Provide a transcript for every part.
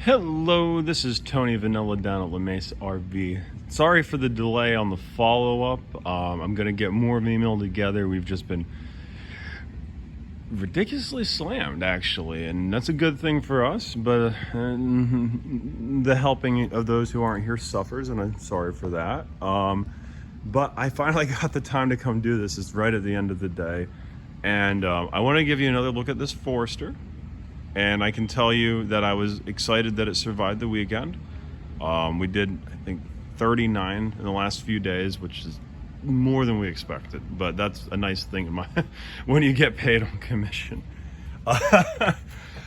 Hello, this is Tony Vanilla down at La Mesa RV. Sorry for the delay on the follow-up. I'm going to get more of an email together. We've just been ridiculously slammed, actually, and that's a good thing for us, but the helping of those who aren't here suffers, and I'm sorry for that. But I finally got the time to come do this. It's right at the end of the day, and I want to give you another look at this Forester. And I can tell you that I was excited that it survived the weekend. We did, I think, 39 in the last few days, which is more than we expected. But that's a nice thing in my when you get paid on commission.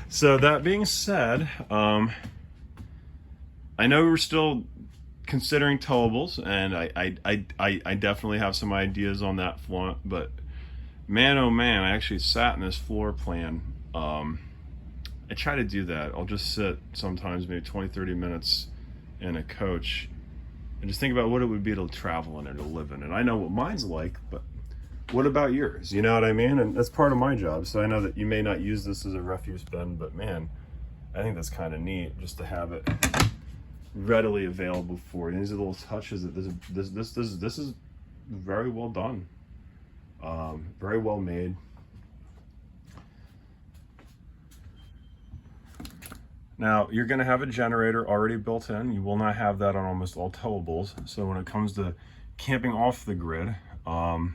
So that being said, I know we're still considering towables, and I definitely have some ideas on that front. But man, oh man, I actually sat in this floor plan. I try to do that. I'll just sit sometimes maybe 20-30 minutes in a coach and just think about what it would be to travel in or to live in. And I know what mine's like, but what about yours? You know what I mean? And that's part of my job. So I know that you may not use this as a refuse bin, but man, I think that's kind of neat just to have it readily available for you. These are little touches that this is very well done, very well made. Now, you're going to have a generator already built in. You will not have that on almost all towables. So when it comes to camping off the grid, you're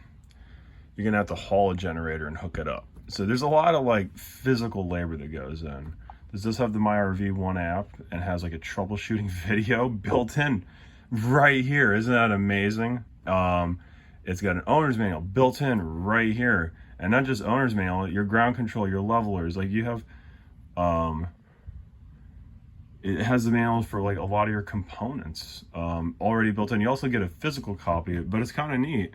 going to have to haul a generator and hook it up. So there's a lot of like physical labor that goes in. This does have the MyRV1 app and has like a troubleshooting video built in right here. Isn't that amazing? It's got an owner's manual built in right here. And not just owner's manual, your ground control, your levelers. Like you have... it has the manuals for like a lot of your components already built in. You also get a physical copy, but it's kind of neat.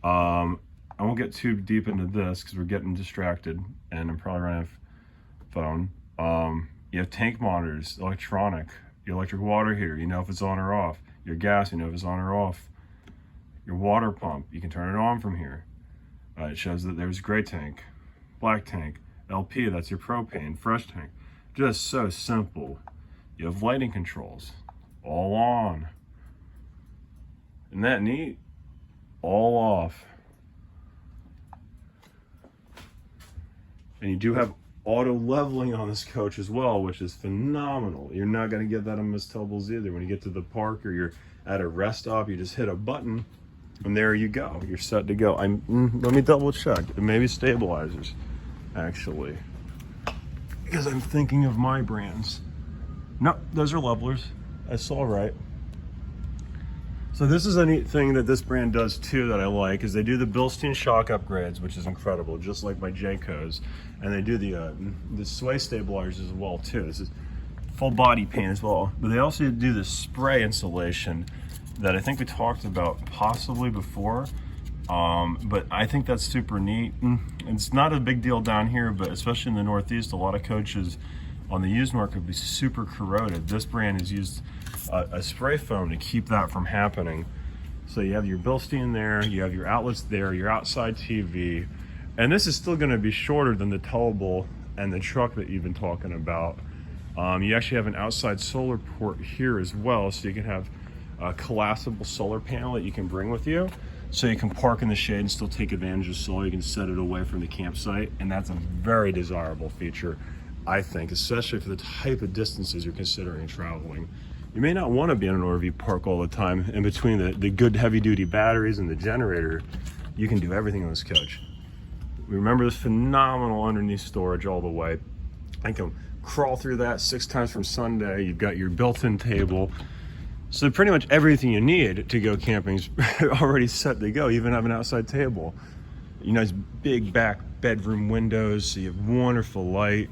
I won't get too deep into this because we're getting distracted and I'm probably running out of phone. You have tank monitors, electronic, your electric water heater, you know if it's on or off. Your gas, you know if it's on or off. Your water pump, you can turn it on from here. It shows that there's gray tank, black tank, LP, that's your propane, fresh tank. Just so simple. You have lighting controls, all on. Isn't that neat? All off. And you do have auto leveling on this coach as well, which is phenomenal. You're not gonna get that on most towables either. When you get to the park or you're at a rest stop, you just hit a button and there you go. You're set to go. Let me double check. It may be stabilizers, actually. Because I'm thinking of my brands. No, those are levelers. I saw right. So this is a neat thing that this brand does too that I like, is they do the Bilstein shock upgrades, which is incredible, just like my Jaycos. And they do the sway stabilizers as well too. This is full body paint as well. But they also do the spray insulation that I think we talked about possibly before. But I think that's super neat. It's not a big deal down here, but especially in the Northeast, a lot of coaches on the used market would be super corroded. This brand has used a spray foam to keep that from happening. So you have your Bilstein there, you have your outlets there, your outside TV, and this is still going to be shorter than the towable and the truck that you've been talking about. You actually have an outside solar port here as well, so you can have a collapsible solar panel that you can bring with you. So you can park in the shade and still take advantage of solar. You can set it away from the campsite, and that's a very desirable feature, I think, especially for the type of distances you're considering traveling. You may not want to be in an RV park all the time. In between the good heavy-duty batteries and the generator, you can do everything on this coach. Remember this phenomenal underneath storage all the way. I can crawl through that 6 times from Sunday. You've got your built-in table. So pretty much everything you need to go camping is already set to go. You even have an outside table. You know, it's big back bedroom windows, so you have wonderful light.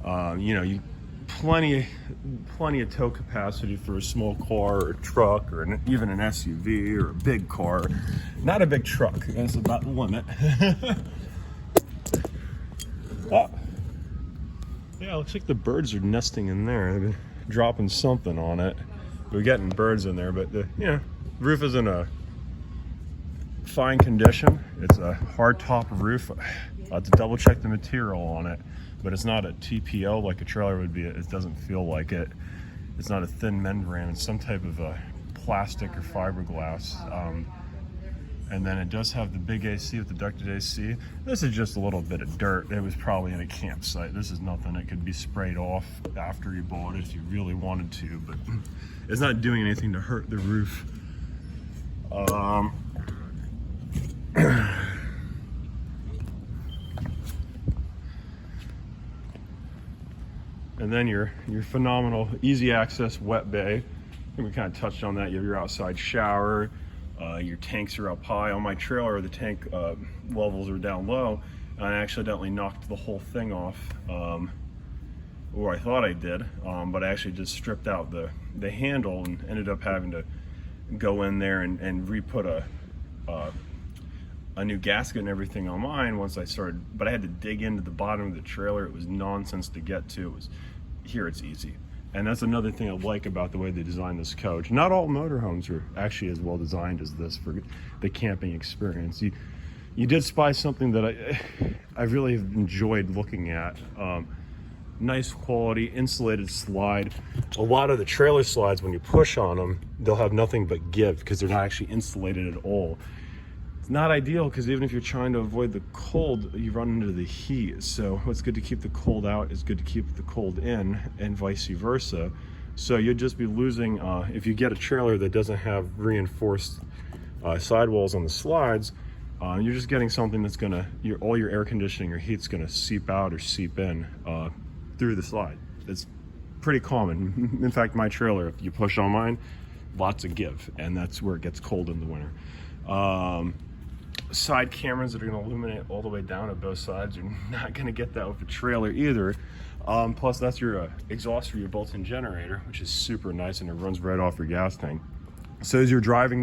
You know, plenty of tow capacity for a small car or a truck or even an SUV or a big car. Not a big truck, that's about the limit. Oh. Yeah, looks like the birds are nesting in there. They've been dropping something on it. We're getting birds in there, but the roof is in a fine condition. It's a hard top roof. I'll have to double check the material on it. but it's not a TPO like a trailer would be. It doesn't feel like it. It's not a thin membrane. It's some type of a plastic or fiberglass. And then it does have the big AC with the ducted AC. This is just a little bit of dirt. It was probably in a campsite. This is nothing that could be sprayed off after you bought it if you really wanted to, but it's not doing anything to hurt the roof. And then your phenomenal easy access wet bay. I think we kind of touched on that. You have your outside shower. Your tanks are up high. On my trailer, the tank levels are down low, and I accidentally knocked the whole thing off, or I thought I did, but I actually just stripped out the handle and ended up having to go in there and re-put a new gasket and everything on mine once I started, but I had to dig into the bottom of the trailer. It was nonsense to get to. Here it's easy. And that's another thing I like about the way they designed this coach. Not all motorhomes are actually as well designed as this for the camping experience. You did spy something that I really have enjoyed looking at. Nice quality insulated slide. A lot of the trailer slides, when you push on them, they'll have nothing but give because they're not actually insulated at all. It's not ideal because even if you're trying to avoid the cold, you run into the heat. So what's good to keep the cold out is good to keep the cold in, and vice versa. So you'd just be losing, if you get a trailer that doesn't have reinforced sidewalls on the slides, you're just getting something that's gonna, all your air conditioning or heat's gonna seep out or seep in through the slide. It's pretty common. In fact, my trailer, if you push on mine, lots of give, and that's where it gets cold in the winter. Side cameras that are going to illuminate all the way down at both sides. You're not going to get that with a trailer either. Plus that's your exhaust for your built-in generator, which is super nice, and it runs right off your gas tank. So as you're driving down